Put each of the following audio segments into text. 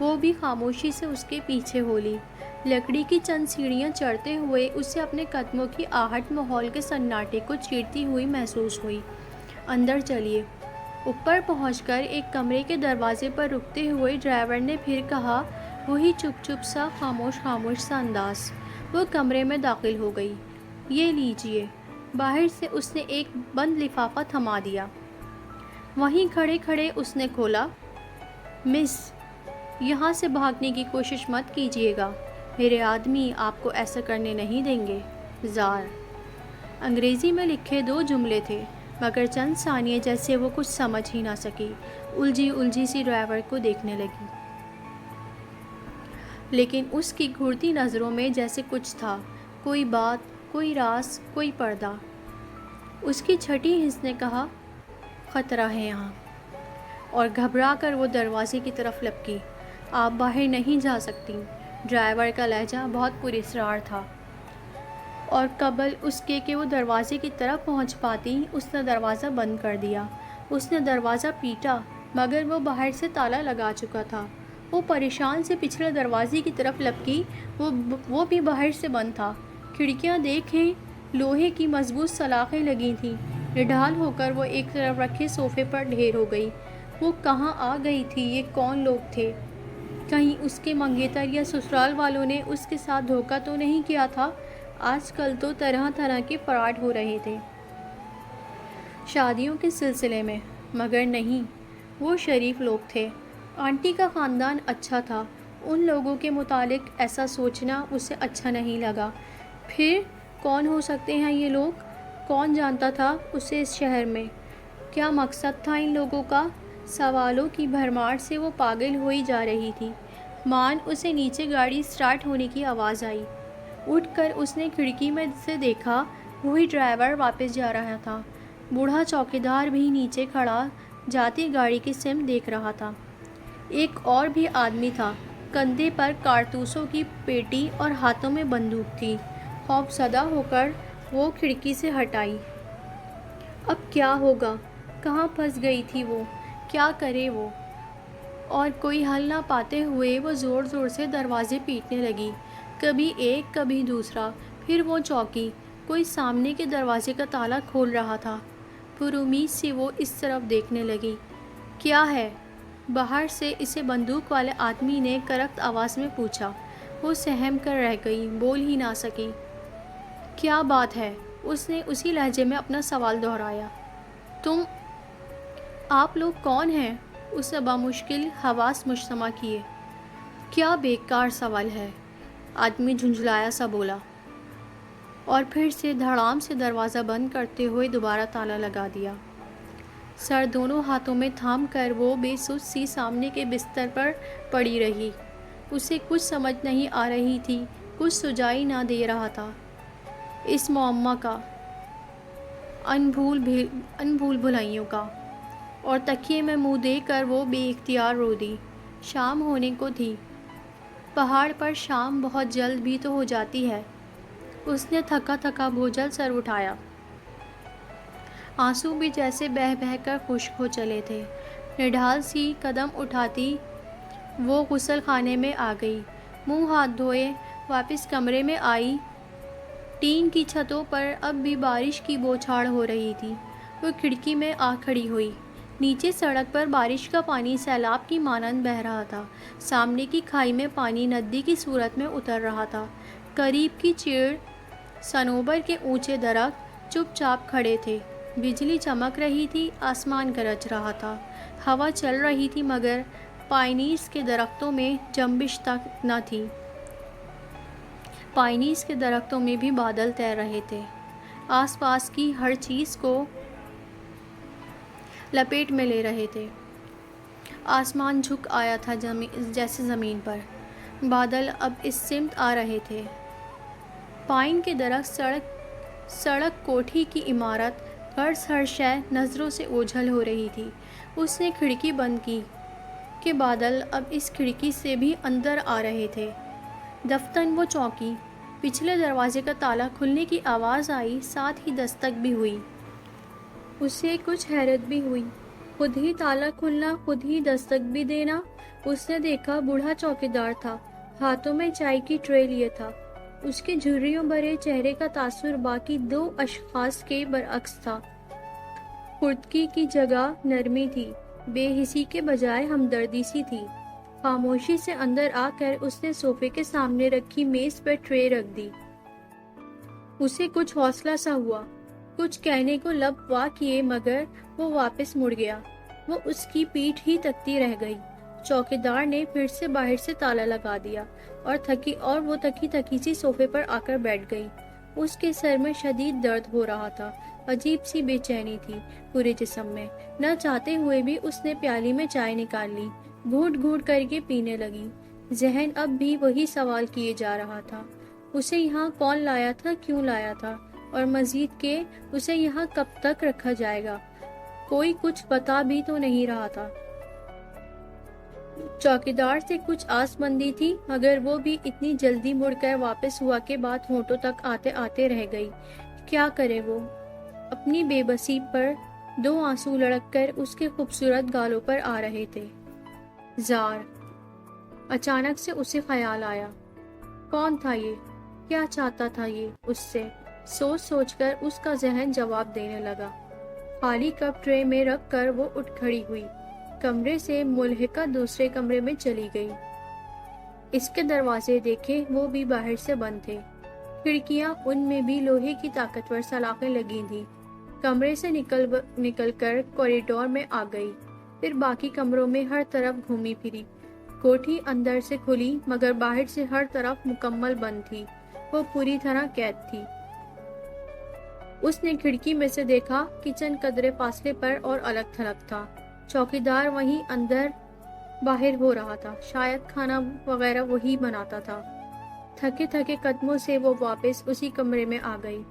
وہ بھی خاموشی سے اس کے پیچھے ہو لی۔ لکڑی کی چند سیڑھیاں چڑھتے ہوئے اسے اپنے قدموں کی آہٹ ماحول کے سناٹے کو چیرتی ہوئی محسوس ہوئی۔ اندر چلیے۔ اوپر پہنچ کر ایک کمرے کے دروازے پر رکتے ہوئے ڈرائیور نے پھر کہا، وہی چپ چپ سا خاموش سا انداز۔ وہ کمرے میں داخل ہو گئی۔ یہ لیجیے۔ باہر سے اس نے ایک بند لفافہ تھما دیا۔ وہیں کھڑے کھڑے اس نے کھولا۔ مس، یہاں سے بھاگنے کی کوشش مت کیجیے گا، میرے آدمی آپ کو ایسا کرنے نہیں دیں گے۔ زار۔ انگریزی میں لکھے 2 جملے تھے، مگر چند ثانیے جیسے وہ کچھ سمجھ ہی نہ سکی۔ الجھی سی ڈرائیور کو دیکھنے لگی، لیکن اس کی گھورتی نظروں میں جیسے کچھ تھا، کوئی بات، کوئی راز، کوئی پردہ۔ اس کی چھٹی حس نے کہا، خطرہ ہے یہاں، اور گھبرا کر وہ دروازے کی طرف لپکی۔ آپ باہر نہیں جا سکتی۔ ڈرائیور کا لہجہ بہت پراسرار تھا، اور قبل اس کے کہ وہ دروازے کی طرف پہنچ پاتی، اس نے دروازہ بند کر دیا۔ اس نے دروازہ پیٹا، مگر وہ باہر سے تالا لگا چکا تھا۔ وہ پریشان سے پچھلے دروازے کی طرف لپکی، وہ بھی باہر سے بند تھا۔ کھڑکیاں دیکھیں، لوہے کی مضبوط سلاخیں لگی تھیں۔ نڈھال ہو کر وہ ایک طرف رکھے صوفے پر ڈھیر ہو گئی۔ وہ کہاں آ گئی تھی؟ یہ کون لوگ تھے؟ کہیں اس کے منگیتر یا سسرال والوں نے اس کے ساتھ دھوکہ تو نہیں کیا تھا؟ آج کل تو طرح طرح کے فراڈ ہو رہے تھے شادیوں کے سلسلے میں، مگر نہیں، وہ شریف لوگ تھے۔ آنٹی کا خاندان اچھا تھا۔ ان لوگوں کے متعلق ایسا سوچنا اسے اچھا نہیں لگا۔ پھر کون ہو سکتے ہیں یہ لوگ؟ کون جانتا تھا اسے اس شہر میں؟ کیا مقصد تھا ان لوگوں کا؟ سوالوں کی بھرمار سے وہ پاگل ہوئی جا رہی تھی۔ مان اسے نیچے گاڑی سٹارٹ ہونے کی آواز آئی۔ اٹھ کر اس نے کھڑکی میں سے دیکھا، وہی ڈرائیور واپس جا رہا تھا۔ بوڑھا چوکیدار بھی نیچے کھڑا جاتی گاڑی کی سمت دیکھ رہا تھا۔ ایک اور بھی آدمی تھا، کندھے پر کارتوسوں کی پیٹی اور ہاتھوں میں بندوق تھی۔ خوف زدہ ہو کر وہ کھڑکی سے ہٹ آئی۔ اب کیا ہوگا؟ کہاں پھنس گئی تھی وہ؟ کیا کرے وہ؟ اور کوئی حل نہ پاتے ہوئے وہ زور زور سے دروازے پیٹنے لگی، کبھی ایک کبھی دوسرا۔ پھر وہ چوکی، کوئی سامنے کے دروازے کا تالا کھول رہا تھا۔ پر امید سی وہ اس طرف دیکھنے لگی۔ کیا ہے؟ باہر سے اسے بندوق والے آدمی نے کرخت آواز میں پوچھا۔ وہ سہم کر رہ گئی، بول ہی نہ سکی۔ کیا بات ہے؟ اس نے اسی لہجے میں اپنا سوال دہرایا۔ آپ لوگ کون ہیں؟ اس نے بامشکل حواس مجتمع کیے۔ کیا بیکار سوال ہے، آدمی جھنجھلایا سا بولا، اور پھر سے دھڑام سے دروازہ بند کرتے ہوئے دوبارہ تالا لگا دیا۔ سر دونوں ہاتھوں میں تھام کر وہ بے سوچ سی سامنے کے بستر پر پڑی رہی۔ اسے کچھ سمجھ نہیں آ رہی تھی، کچھ سجائی نہ دے رہا تھا اس معمہ کا، ان بھول بھلائیوں کا۔ اور تکیے میں منہ دے کر وہ بے اختیار رو دی۔ شام ہونے کو تھی۔ پہاڑ پر شام بہت جلد بھی تو ہو جاتی ہے۔ اس نے تھکا تھکا بھوجل سر اٹھایا۔ آنسو بھی جیسے بہہ بہہ کر خشک ہو چلے تھے۔ نڈھال سی قدم اٹھاتی وہ غسل خانے میں آ گئی، منہ ہاتھ دھوئے واپس کمرے میں آئی۔ ٹین کی چھتوں پر اب بھی بارش کی بوچھاڑ ہو رہی تھی۔ وہ کھڑکی میں آ کھڑی ہوئی۔ نیچے سڑک پر بارش کا پانی سیلاب کی مانند بہہ رہا تھا۔ سامنے کی کھائی میں پانی ندی کی صورت میں اتر رہا تھا۔ قریب کی چیڑ صنوبر کے اونچے درخت چپ چاپ کھڑے تھے۔ بجلی چمک رہی تھی، آسمان گرج رہا تھا، ہوا چل رہی تھی، مگر پائنیز کے درختوں میں جنبش تک نہ تھی۔ پائنیز کے درختوں میں بھی بادل تیر رہے تھے، آس پاس کی ہر چیز کو لپیٹ میں لے رہے تھے۔ آسمان جھک آیا تھا جیسے زمین پر۔ بادل اب اس سمت آ رہے تھے۔ پائن کے درخت، سڑک، کوٹھی کی عمارت، غرض ہر شے نظروں سے اوجھل ہو رہی تھی۔ اس نے کھڑکی بند کی کہ بادل اب اس کھڑکی سے بھی اندر آ رہے تھے۔ دفتن وہ چونکی۔ پچھلے دروازے کا تالا کھلنے کی آواز آئی، ساتھ ہی دستک بھی ہوئی۔ اسے کچھ حیرت بھی ہوئی۔ خود ہی تالا کھلنا، خود ہی دستک بھی دینا۔ اس نے دیکھا بوڑھا چوکیدار تھا، ہاتھوں میں چائے کی ٹرے لیے تھا۔ اس کے جھریوں بھرے چہرے کا تاثر باقی دو اشخاص کے برعکس تھا۔ خردکی کی جگہ نرمی تھی، بے حسی کے بجائے ہمدردی سی تھی۔ خاموشی سے اندر آ کر اس نے صوفے کے سامنے رکھی میز پر ٹرے رکھ دی۔ اسے کچھ حوصلہ سا ہوا، کچھ کہنے کو لب وا کیے، مگر وہ واپس مڑ گیا۔ وہ اس کی پیٹھ ہی تکتی رہ گئی۔ چوکیدار نے پھر سے باہر سے تالا لگا دیا اور وہ تکی سی صوفے پر آ کر بیٹھ گئی۔ اس کے سر میں شدید درد ہو رہا تھا، عجیب سی بے چینی تھی پورے جسم میں۔ نہ چاہتے ہوئے بھی اس نے پیالی میں چائے نکال لی، گھونٹ گھونٹ کر کے پینے لگی۔ ذہن اب بھی وہی سوال کیے جا رہا تھا، اسے یہاں کون لایا تھا، کیوں لایا تھا، اور مزید کہ اسے یہاں کب تک رکھا جائے گا۔ کوئی کچھ بتا بھی تو نہیں رہا تھا۔ چوکیدار سے کچھ آس بندی تھی، مگر وہ بھی اتنی جلدی مڑ کر واپس ہوا کہ بات ہونٹوں تک آتے آتے رہ گئی۔ کیا کرے وہ؟ اپنی بے بسی پر دو آنسو لڑک کر اس کے خوبصورت گالوں پر آ رہے تھے۔ زار۔ اچانک سے اسے خیال آیا، کون تھا یہ؟ کیا چاہتا تھا یہ اس سے؟ سوچ سوچ کر اس کا ذہن جواب دینے لگا۔ خالی کپ ٹرے میں رکھ کر وہ اٹھ کھڑی ہوئی، کمرے سے ملحقہ دوسرے کمرے میں چلی گئی۔ اس کے دروازے دیکھے، وہ بھی باہر سے بند تھے، کھڑکیاں ان میں بھی لوہے کی طاقتور سلاخیں لگی تھیں۔ کمرے سے نکل کر کوریڈور میں آ گئی، پھر باقی کمروں میں ہر طرف گھومی پھری۔ کوٹھی اندر سے کھلی، مگر باہر سے ہر طرف مکمل بند تھی، وہ پوری طرح قید تھی۔ اس نے کھڑکی میں سے دیکھا، کچن قدرے فاصلے پر اور الگ تھلگ تھا۔ چوکیدار وہیں اندر باہر ہو رہا تھا، شاید کھانا وغیرہ وہی بناتا تھا۔ تھکے تھکے قدموں سے وہ واپس اسی کمرے میں آ گئی۔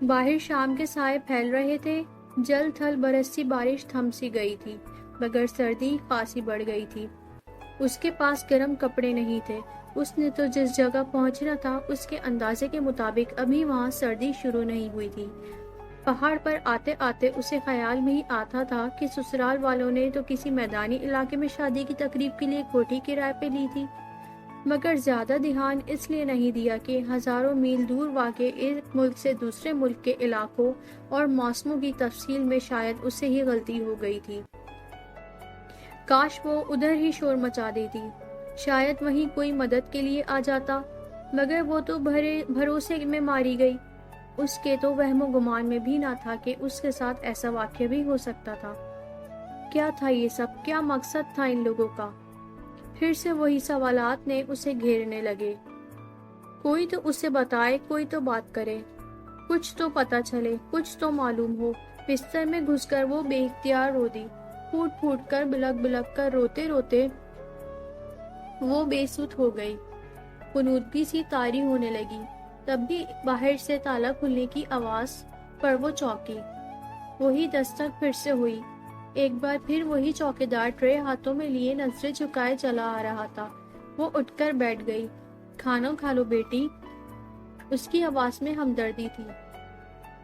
باہر شام کے سائے پھیل رہے تھے، جل تھل برستی بارش تھم سی گئی تھی، مگر سردی خاصی بڑھ گئی تھی۔ اس کے پاس گرم کپڑے نہیں تھے۔ اس نے تو جس جگہ پہنچنا تھا اس کے اندازے کے مطابق ابھی وہاں سردی شروع نہیں ہوئی تھی۔ پہاڑ پر آتے آتے اسے خیال میں ہی آتا تھا کہ سسرال والوں نے تو کسی میدانی علاقے میں شادی کی تقریب کے لیے کوٹھی کرائے پہ لی تھی، مگر زیادہ دھیان اس لیے نہیں دیا کہ ہزاروں میل دور واقع ایک ملک سے دوسرے ملک کے علاقوں اور موسموں کی تفصیل میں شاید اس سے ہی غلطی ہو گئی تھی۔ کاش وہ ادھر ہی شور مچا دیتی، شاید وہیں کوئی مدد کے لیے آ جاتا، مگر وہ تو بھروسے میں ماری گئی۔ اس کے تو وہم و گمان میں بھی نہ تھا کہ اس کے ساتھ ایسا واقعہ بھی ہو سکتا تھا۔ کیا تھا یہ سب؟ کیا مقصد تھا ان لوگوں کا؟ پھر سے وہی سوالات نے اسے گھیرنے لگے۔ کوئی تو اسے بتائے، کوئی تو بات کرے، کچھ تو پتہ چلے، کچھ تو معلوم ہو۔ بستر میں گھس کر وہ بے اختیار رو دی، پھوٹ پھوٹ کر، بلک بلک کر، روتے روتے وہ بے سوت ہو گئی، غنودگی سی طاری ہونے لگی۔ تب بھی باہر سے تالا کھلنے کی آواز پر وہ چونکی۔ وہی دستک پھر سے ہوئی، ایک بار پھر وہی چوکیدار ٹرے ہاتھوں میں لیے نظریں جھکائے چلا آ رہا تھا۔ وہ اٹھ کر بیٹھ گئی۔ کھانا کھا لو بیٹی، اس کی آواز میں ہمدردی تھی۔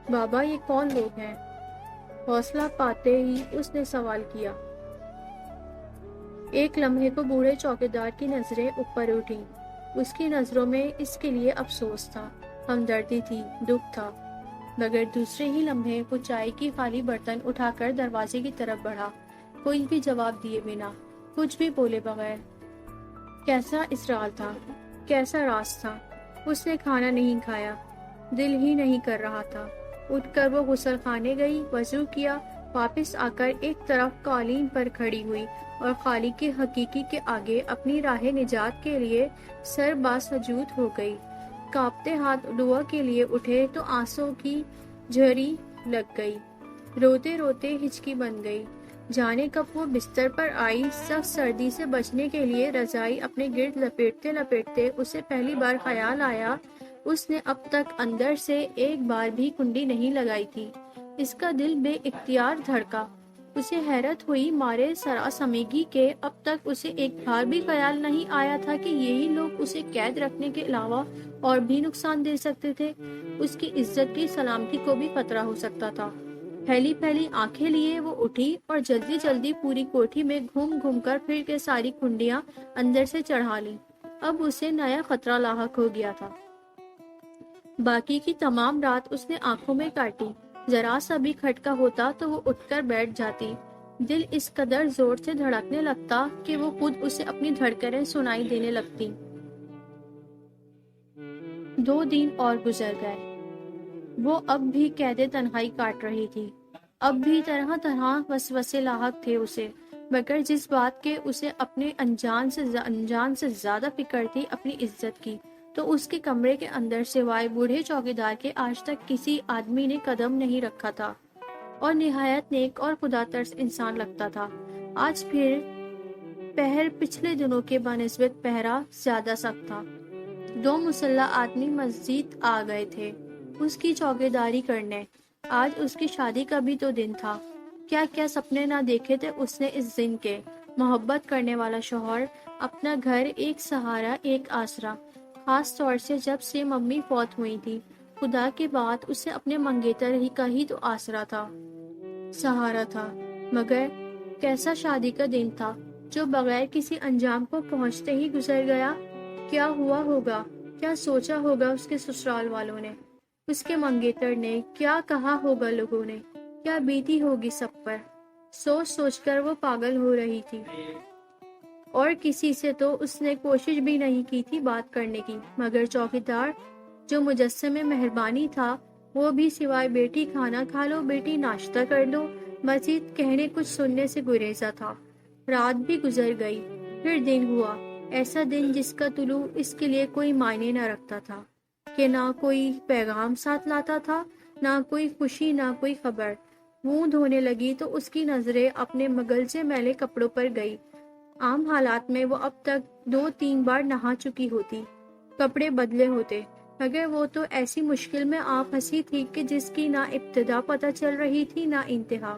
بابا یہ کون لوگ ہیں؟ حوصلہ پاتے ہی اس نے سوال کیا۔ ایک لمحے کو بوڑھے چوکیدار کی نظریں اوپر اٹھیں۔ اس کی نظروں میں اس کے لیے افسوس تھا، ہمدردی تھی، دکھ تھا، مگر دوسرے ہی لمحے وہ چائے کی خالی برتن اٹھا کر دروازے کی طرف بڑھا، کوئی بھی جواب دیے بنا، کچھ بھی بولے بغیر۔ کیسا اسرار تھا، کیسا راز تھا۔ اس نے کھانا نہیں کھایا، دل ہی نہیں کر رہا تھا۔ اٹھ کر وہ غسل خانے گئی، وضو کیا، واپس آ کر ایک طرف قالین پر کھڑی ہوئی اور خالق حقیقی کے آگے اپنی راہ نجات کے لیے سر باسجود ہو گئی۔ کانپتے ہاتھ دعا کے لیے اٹھے تو آنسوں کی جھری لگ گئی، روتے روتے ہچکی بن گئی۔ جانے کب وہ بستر پر آئی، سخت سردی سے بچنے کے لیے رضائی اپنے گرد لپیٹتے لپیٹتے اسے پہلی بار خیال آیا اس نے اب تک اندر سے ایک بار بھی کنڈی نہیں لگائی تھی۔ اس کا دل بے اختیار دھڑکا۔ اسے حیرت ہوئی مارے سراسمیگی کے اب تک اسے ایک بار بھی خیال نہیں آیا تھا کہ یہی لوگ اسے قید رکھنے کے علاوہ اور بھی نقصان دے سکتے تھے، اس کی عزت کی سلامتی کو بھی خطرہ ہو سکتا تھا۔ پھیلی پھیلی آنکھیں لیے وہ اٹھی اور جلدی جلدی پوری کوٹھی میں گھوم گھوم کر پھر کے ساری کنڈیاں اندر سے چڑھا لی۔ اب اسے نیا خطرہ لاحق ہو گیا تھا۔ باقی کی تمام رات اس نے آنکھوں میں کاٹی۔ ذرا سا بھی کھٹکا ہوتا تو وہ اٹھ کر بیٹھ جاتی۔ دل اس قدر زور سے دھڑکنے لگتا کہ وہ خود اسے اپنی دھڑکنیں سنائی دینے لگتی۔ 2 دن اور گزر گئے۔ وہ اب بھی قید تنہائی کاٹ رہی تھی۔ اب بھی طرح طرح وسوسے لاحق تھے اسے، مگر جس بات کے اسے اپنے انجان سے زیادہ فکر تھی اپنی عزت کی، تو اس کے کمرے کے اندر سوائے بوڑھے چوکیدار کے آج تک کسی آدمی نے قدم نہیں رکھا تھا، اور نہایت نیک اور خدا ترس انسان لگتا تھا۔ آج پھر پہر پچھلے دنوں کے بنسبت پہرا زیادہ سخت تھا۔ 2 مسلح آدمی مزید آ گئے تھے اس کی چوکیداری کرنے۔ آج اس کی شادی کا بھی تو دن تھا۔ کیا کیا سپنے نہ دیکھے تھے اس نے اس دن کے۔ محبت کرنے والا شوہر، اپنا گھر، ایک سہارا، ایک آسرا۔ خاص طور سے جب سے ممی فوت ہوئی تھی، خدا کے بعد اسے اپنے منگیتر ہی کا ہی تو آسرا تھا، سہارا تھا۔ مگر کیسا شادی کا دن تھا جو بغیر کسی انجام کو پہنچتے ہی گزر گیا۔ کیا ہوا ہوگا، کیا سوچا ہوگا اس کے سسرال والوں نے، اس کے منگیتر نے، کیا کہا ہوگا لوگوں نے، کیا بیتی ہوگی سب پر۔ سوچ سوچ کر وہ پاگل ہو رہی تھی، اور کسی سے تو اس نے کوشش بھی نہیں کی تھی بات کرنے کی، مگر چوکیدار جو مجسم مہربانی تھا، وہ بھی سوائے بیٹی کھانا کھا لو، بیٹی ناشتہ کر لو، مزید کہنے کچھ سننے سے گریزا تھا۔ رات بھی گزر گئی، پھر دن ہوا، ایسا دن جس کا طلوع اس کے لیے کوئی معنی نہ رکھتا تھا، کہ نہ کوئی پیغام ساتھ لاتا تھا، نہ کوئی خوشی، نہ کوئی خبر۔ منہ دھونے لگی تو اس کی نظریں اپنے مغلچے میلے کپڑوں پر گئی۔ عام حالات میں وہ اب تک 2-3 بار نہا چکی ہوتی، کپڑے بدلے ہوتے، مگر وہ تو ایسی مشکل میں آ پھنسی تھی کہ جس کی نہ ابتدا پتہ چل رہی تھی نہ انتہا۔